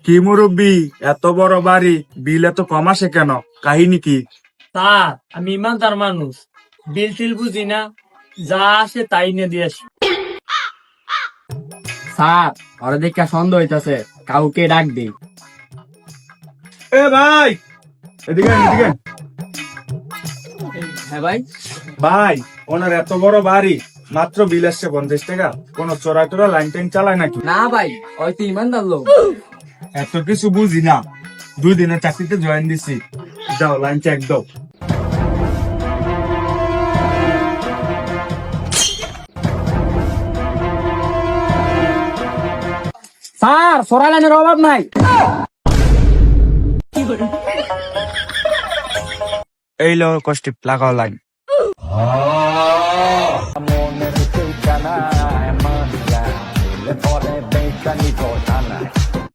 কি মুরব্বি, এত বড় বাড়ি, বিল এত কম আসে কেন? কাহিনী কি? স্যার, আমি ইমানদার মানুষ, বিল টিল বুঝি না, যা আসে তাই নিয়ে দিয়ে আসি। স্যার, ওরা দেখে সন্দেহ হইতাছে, কাউকে ডাক দিই। এ ভাই, এদিকে আন, এদিকে আন। হ্যাঁ ভাই। ভাই, ওনার এত বড় বাড়ি, মাত্র বিল আসছে 50 টাকা। কোন চোরা টোরা লাইন টাইন চালায় নাকি? না ভাই, ওই তো ইমানদার লোক। এত কিছু বুঝি না, 2 দিনের চাকরিতে জয়েন দিছি। যাও লাইন চেক দাও। স্যার, সোরা লাইনের অভাব নাই। এই লো কষ্টি লাগাও line. Amore, tu canale, mangia, le porre becca di cosa.